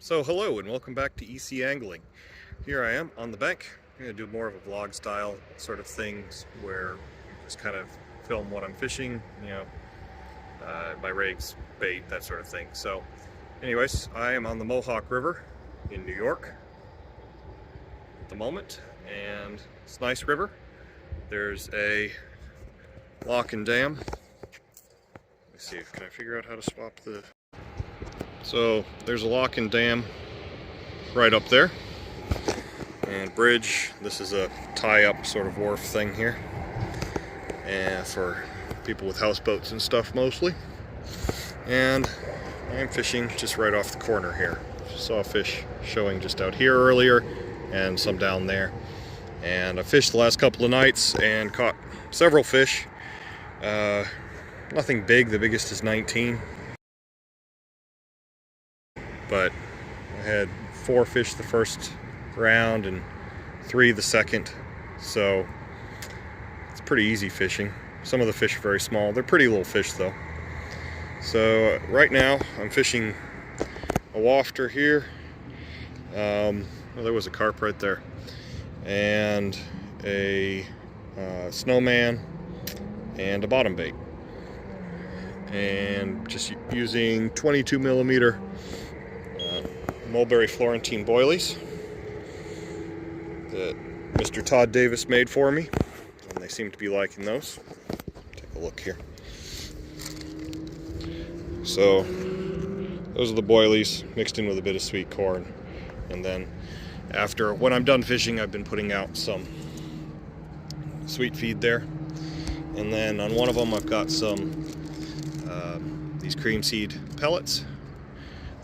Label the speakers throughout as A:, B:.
A: So hello and welcome back to EC Angling. Here I am on the bank. I'm going to do more of a vlog style sort of things where I just kind of film what I'm fishing, my rigs, bait, that sort of thing. So anyways, I am on the Mohawk River in New York at the moment, and it's a nice river. There's a lock and dam. Let me see, can I figure out how to swap the... So there's a lock and dam right up there, and bridge. This is a tie-up sort of wharf thing here, and for people with houseboats and stuff mostly. And I'm fishing just right off the corner here. Saw a fish showing just out here earlier, and some down there. And I fished the last couple of nights and caught several fish. Nothing big. The biggest is 19. But I had 4 fish the first round and 3 the second, so it's pretty easy fishing. Some of the fish are very small. They're pretty little fish though. So right now I'm fishing a wafter here. Well, there was a carp right there, and a snowman and a bottom bait, and just using 22 millimeter mulberry Florentine boilies that Mr. Todd Davis made for me, and they seem to be liking those. Take a look here. So those are the boilies mixed in with a bit of sweet corn, and then when I'm done fishing, I've been putting out some sweet feed there, and then on one of them I've got some these cream seed pellets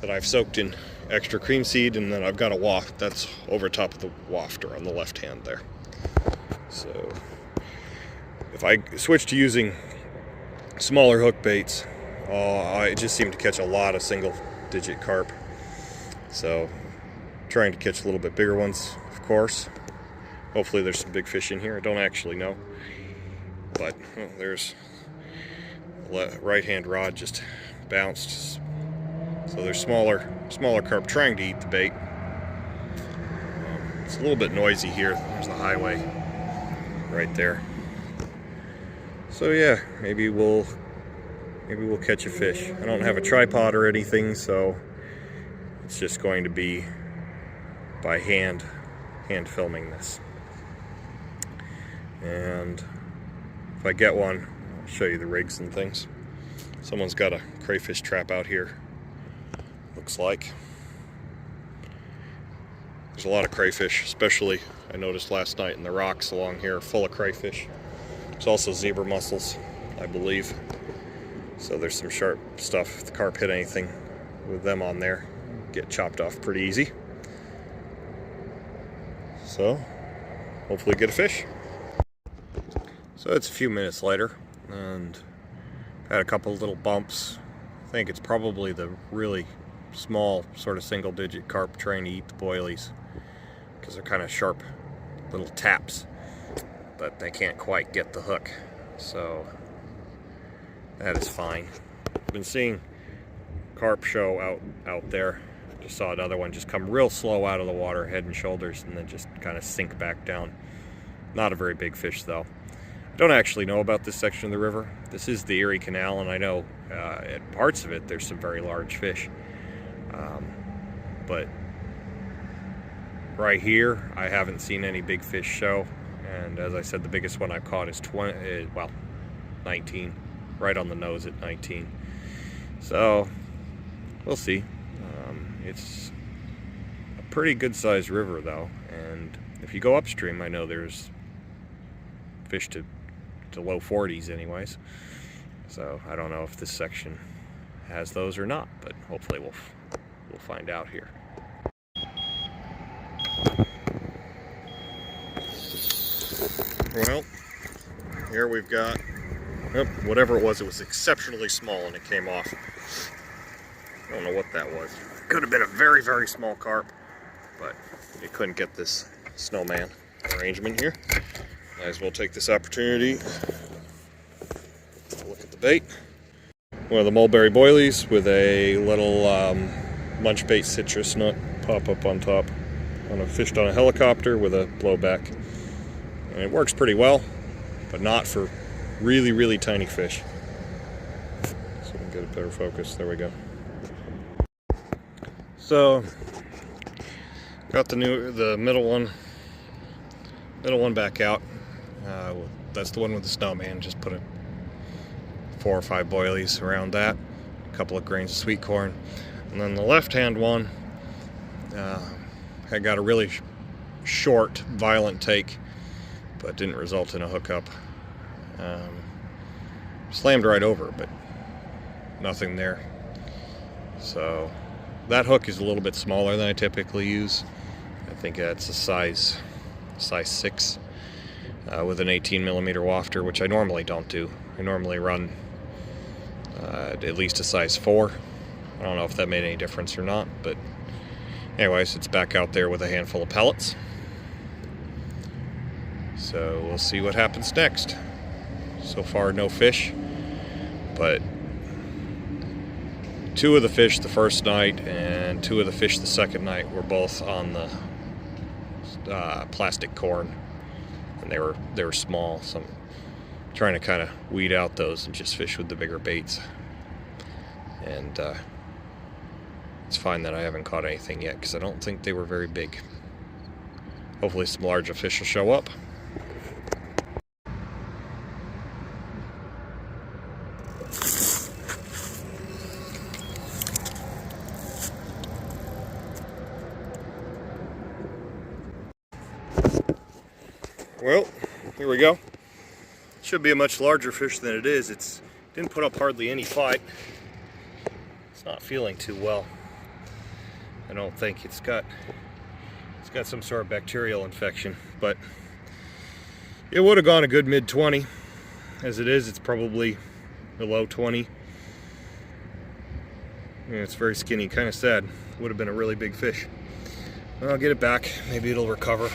A: that I've soaked in extra cream seed, and then I've got a waft that's over top of the wafter on the left hand there. So if I switch to using smaller hook baits, I just seem to catch a lot of single digit carp. So trying to catch a little bit bigger ones, of course. Hopefully there's some big fish in here. I don't actually know, but there's a right hand rod just bounced. So there's smaller carp trying to eat the bait. It's a little bit noisy here. There's the highway right there. So yeah, maybe we'll catch a fish. I don't have a tripod or anything, so it's just going to be by hand filming this. And if I get one, I'll show you the rigs and things. Someone's got a crayfish trap out here. Looks like there's a lot of crayfish, especially I noticed last night in the rocks along here, full of crayfish. There's also zebra mussels, I believe. So there's some sharp stuff. If the carp hit anything with them on there, get chopped off pretty easy. So hopefully get a fish. So it's a few minutes later, and had a couple of little bumps. I think it's probably the really small sort of single digit carp trying to eat the boilies, because they're kind of sharp little taps, but they can't quite get the hook, so that is fine. I've been seeing carp show out there. Just saw another one just come real slow out of the water, head and shoulders, and then just kind of sink back down. Not a very big fish though. I don't actually know about this section of the river. This is the Erie Canal, and I know at parts of it there's some very large fish. But right here, I haven't seen any big fish show. And as I said, the biggest one I've caught is 19, right on the nose at 19. So we'll see. It's a pretty good sized river though. And if you go upstream, I know there's fish to low 40s anyways. So I don't know if this section has those or not, but hopefully we'll find out here. Well, here we've got, whatever it was exceptionally small and it came off. I don't know what that was. Could have been a very, very small carp, but you couldn't get this snowman arrangement here. Might as well take this opportunity to look at the bait. One of the mulberry boilies with a little munch bait citrus, not pop up on top. I fished on a helicopter with a blowback, and it works pretty well, but not for really, really tiny fish. So we can get a better focus. There we go. So got the middle one back out. That's the one with the snowman. Just put 4 or 5 boilies around that, a couple of grains of sweet corn, and then the left-hand one, I got a really short, violent take, but didn't result in a hookup. Slammed right over, but nothing there. So that hook is a little bit smaller than I typically use. I think it's a size 6 with an 18mm wafter, which I normally don't do. I normally run at least a size 4. I don't know if that made any difference or not, but anyways, it's back out there with a handful of pellets. So we'll see what happens next. So far, no fish, but 2 of the fish the first night and 2 of the fish the second night were both on the plastic corn, and they were small. So I'm trying to kind of weed out those and just fish with the bigger baits. And it's fine that I haven't caught anything yet, because I don't think they were very big. Hopefully some larger fish will show up. Well, here we go. Should be a much larger fish than it is. It didn't put up hardly any fight. It's not feeling too well. I don't think it's got some sort of bacterial infection, but it would have gone a good mid-20. As it is, it's probably below 20. Yeah, it's very skinny, kind of sad. Would have been a really big fish. Well, I'll get it back. Maybe it'll recover.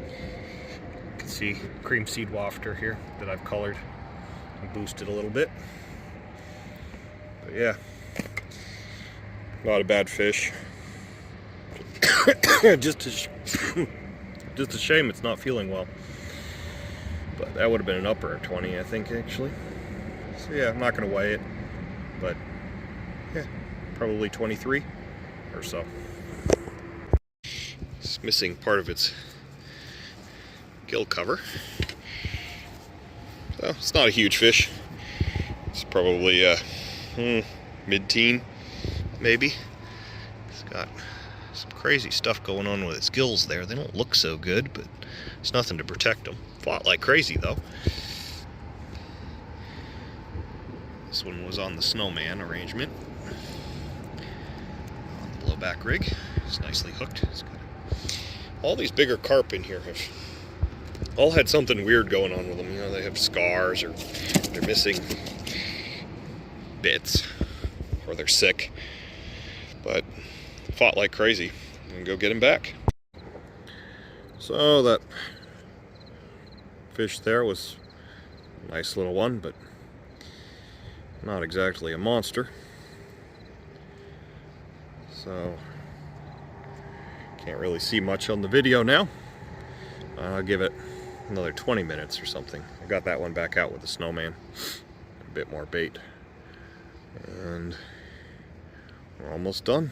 A: You can see cream seed wafter here that I've colored and boosted a little bit. But yeah, not a bad fish. just a shame it's not feeling well. But that would have been an upper 20, I think, actually. So yeah, I'm not going to weigh it, but yeah, probably 23 or so. It's missing part of its gill cover. So it's not a huge fish. It's probably mid-teen, maybe. It's got some crazy stuff going on with its gills there. They don't look so good, but it's nothing to protect them. Fought like crazy though. This one was on the snowman arrangement. On the blowback rig. It's nicely hooked. It's got all these bigger carp in here have all had something weird going on with them. You know, they have scars, or they're missing bits, or they're sick. But fought like crazy. I'm gonna go get him back. So that fish there was a nice little one, but not exactly a monster. So can't really see much on the video now. I'll give it another 20 minutes or something. I got that one back out with the snowman, a bit more bait, and we're almost done.